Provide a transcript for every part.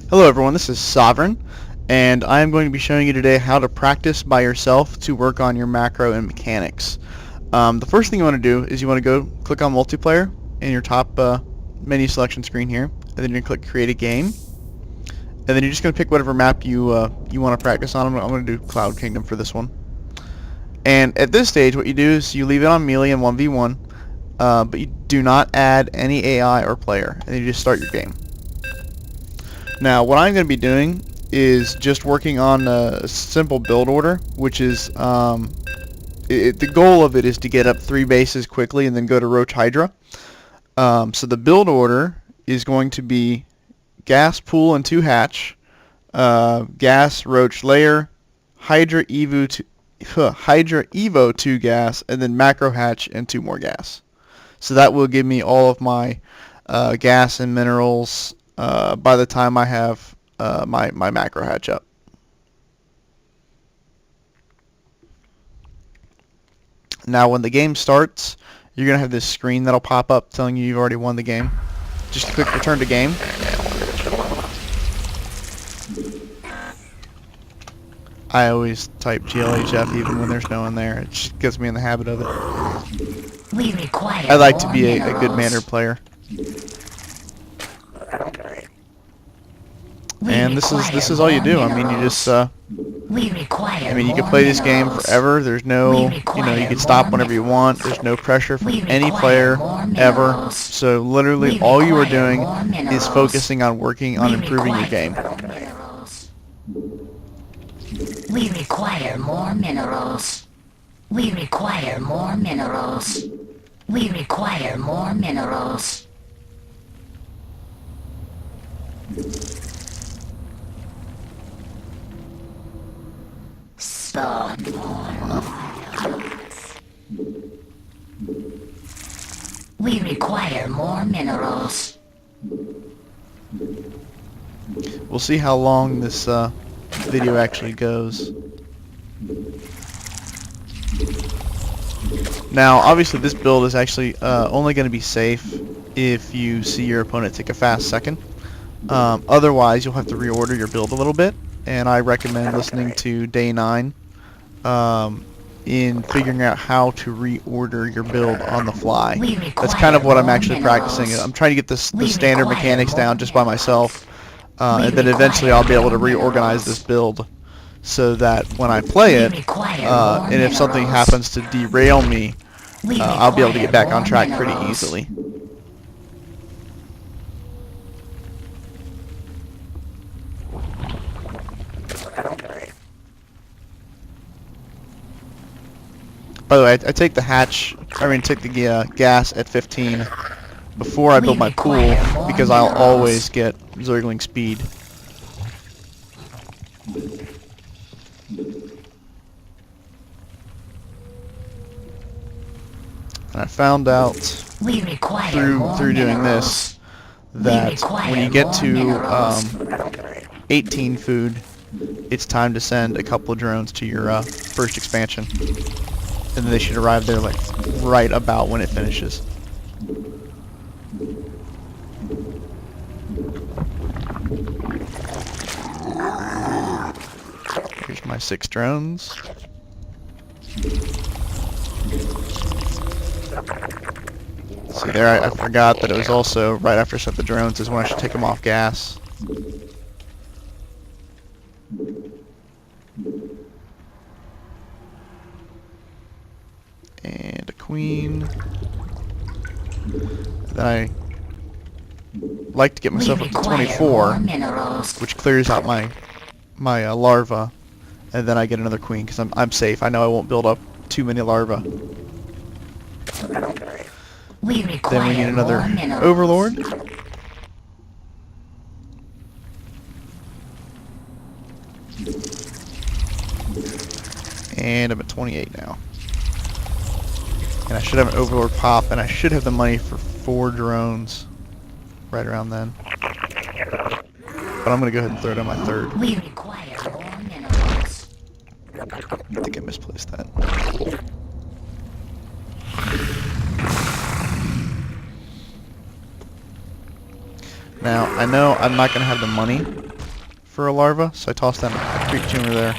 Hello everyone, this is Sovereign, and I am going to be showing you today how to practice by yourself to work on your macro and mechanics. The first thing you want to do is you want to go click on multiplayer in your top menu selection screen here, and then you're going to click create a game, and then you're just going to pick whatever map you want to practice on. I'm going to do Cloud Kingdom for this one. And at this stage what you do is you leave it on melee and 1v1, but you do not add any AI or player, and then you just start your game. Now, what I'm going to be doing is just working on a simple build order, which is, the goal of it is to get up 3 bases quickly and then go to Roach Hydra. So the build order is going to be gas, pool, and 2 hatch, gas, roach, layer, Hydra, Evo 2 gas, and then macro hatch and 2 more gas. So that will give me all of my gas and minerals by the time I have my macro hatch up. Now when the game starts, you're going to have this screen that'll pop up telling you you've already won the game. Just click return to game. I always type GLHF even when there's no one there. It just gets me in the habit of it. I like to be a good mannered player. And this is all you do. I mean, you just I mean, you can play this game forever. There's no, you can stop whenever you want. There's no pressure from any player ever. So literally all you are doing is focusing on working on improving your game. We require more minerals. We require more minerals. We require more minerals. Spawn more minerals. We require more minerals. We'll see how long this video actually goes. Now, obviously this build is actually only going to be safe if you see your opponent take a fast second. Otherwise, you'll have to reorder your build a little bit, and I recommend listening to Day 9 in figuring out how to reorder your build on the fly. That's kind of what I'm actually practicing. I'm trying to get the standard mechanics down just by myself, and then eventually I'll be able to reorganize this build so that when I play it, and if something happens to derail me, I'll be able to get back on track pretty easily. By the way, I take the gas at 15 before I build my pool, because I'll always get Zergling speed. And I found out through doing this that when you get to 18 food, it's time to send a couple of drones to your first expansion. And then they should arrive there like right about when it finishes. Here's my 6 drones. See there, I forgot that it was also right after I set the drones is when I should take them off gas. And a queen. Then I like to get myself up to 24, which clears out my larva, and then I get another queen because I'm safe. I know I won't build up too many larvae. Then we need another overlord. And I'm at 28 now. And I should have an overlord pop, and I should have the money for 4 drones right around then. But I'm going to go ahead and throw it on my 3rd. We require more minerals. I think I misplaced that. Now, I know I'm not going to have the money for a larva, so I tossed down a creep tumor there.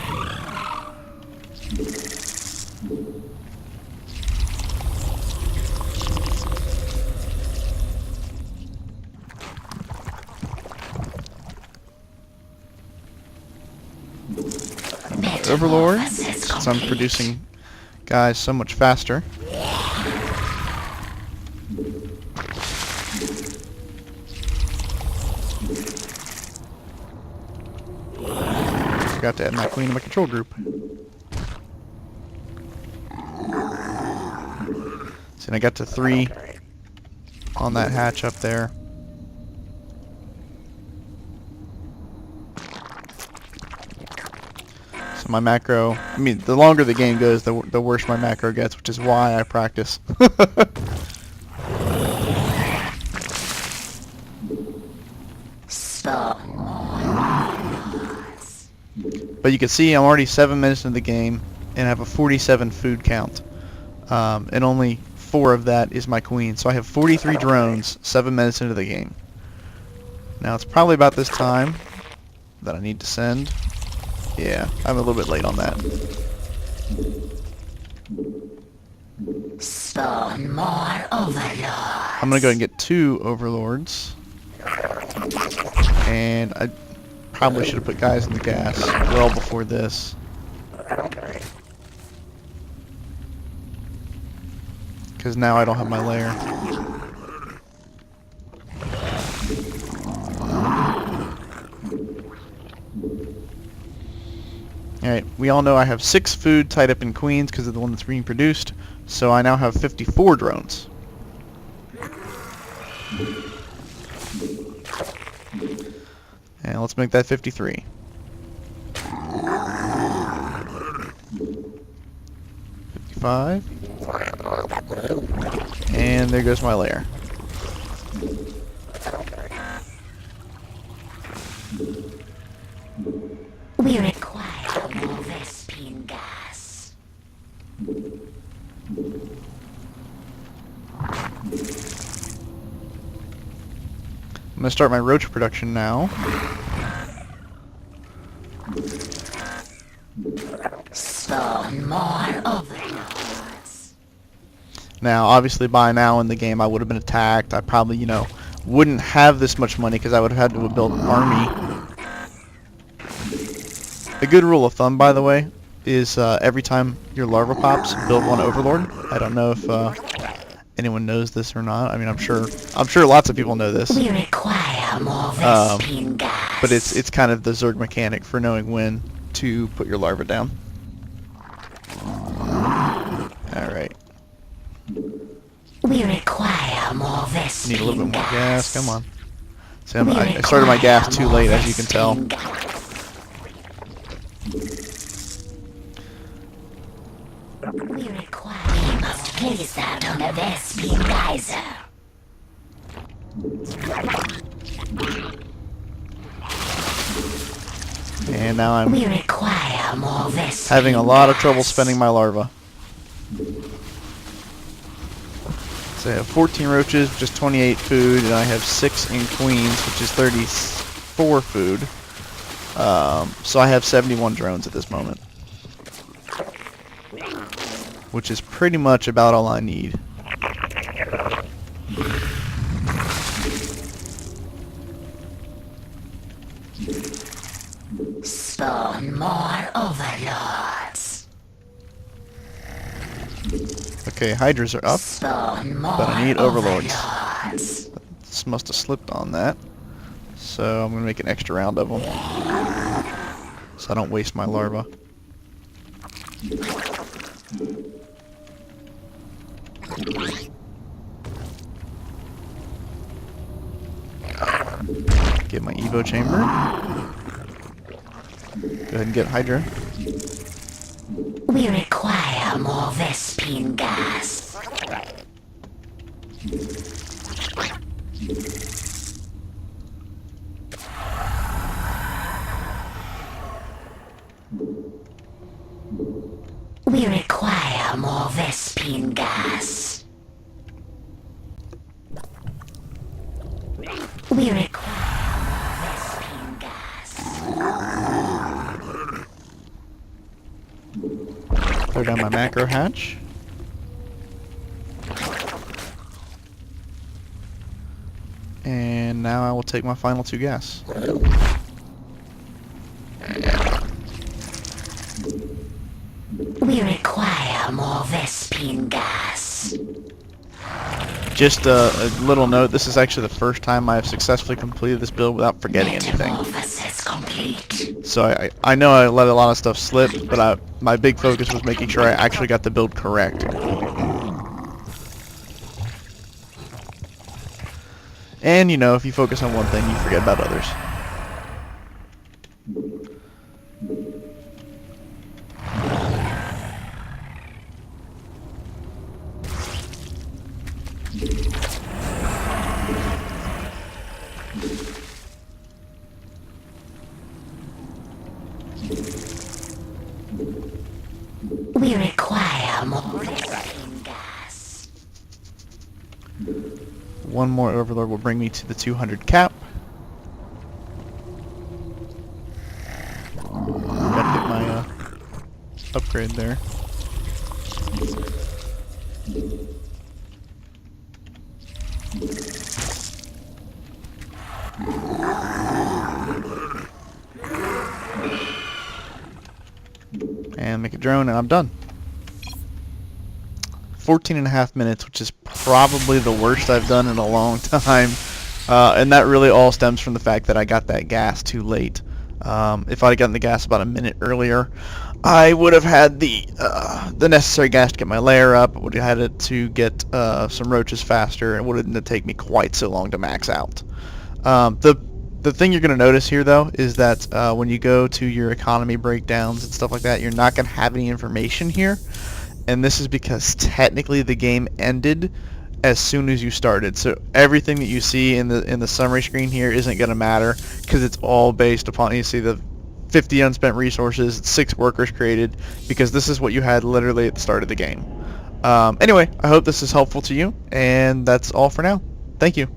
Overlord, since I'm producing guys so much faster. Forgot to add my queen to my control group. So I got to 3 on that hatch up there. So my macro, I mean, the longer the game goes, the worse my macro gets, which is why I practice. But you can see I'm already 7 minutes into the game and I have a 47 food count. And only 4 of that is my queen. So I have 43 drones 7 minutes into the game. Now it's probably about this time that I need to send. Yeah, I'm a little bit late on that. Spawn more overlords. I'm gonna go and get 2 overlords. And I probably should have put guys in the gas well before this. Because now I don't have my lair. Alright, we all know I have 6 food tied up in queens because of the one that's being produced. So I now have 54 drones. And let's make that 53. $55. And there goes my lair. We require more Vespine gas. I'm going to start my roach production now. Spawn more overlords. Now, obviously by now in the game I would have been attacked. I probably, wouldn't have this much money because I would have had to build an army. A good rule of thumb, by the way, is every time your larva pops, build 1 overlord. I don't know if anyone knows this or not. I mean, I'm sure lots of people know this. We require more Vespine gas. But it's kind of the Zerg mechanic for knowing when to put your larva down. Alright. We require more Vespine Need a little bit more gas. Come on. See, I started my gas too late, as you can tell. We must place that on a Vespine geyser. And now I'm We require more Vespine having a lot of trouble gas. spending my larva. So I have 14 roaches, which is 28 food, and I have 6 in queens, which is 34 food. So I have 71 drones at this moment, which is pretty much about all I need. Spawn more overlords. Okay, hydras are up, Spawn more but I need overlords. overlords. This must have slipped on that. So I'm going to make an extra round of them, so I don't waste my larva. Get my Evo chamber. Go ahead and get Hydra. We require more Vespine gas. We require more Vespine gas. We require more Vespine gas. Throw down my macro hatch. And now I will take my final 2 gas. We require more Vespine gas. Just a little note, this is actually the first time I have successfully completed this build without forgetting anything. Metamorphosis complete. So I know I let a lot of stuff slip, but my big focus was making sure I actually got the build correct. And you know, if you focus on one thing, you forget about others. We require more Vespine gas. One more overlord will bring me to the 200 cap. Gotta get my upgrade there. And make a drone, and I'm done. 14.5 minutes, which is probably the worst I've done in a long time. And that really all stems from the fact that I got that gas too late. If I'd gotten the gas about a minute earlier, I would have had the necessary gas to get my layer up. I would have had it to get some roaches faster, and it wouldn't take me quite so long to max out. The thing you're going to notice here, though, is that when you go to your economy breakdowns and stuff like that, you're not going to have any information here. And this is because technically the game ended as soon as you started. So everything that you see in the summary screen here isn't going to matter, because it's all based upon, you see the 50 unspent resources, 6 workers created, because this is what you had literally at the start of the game. Anyway, I hope this is helpful to you, and that's all for now. Thank you.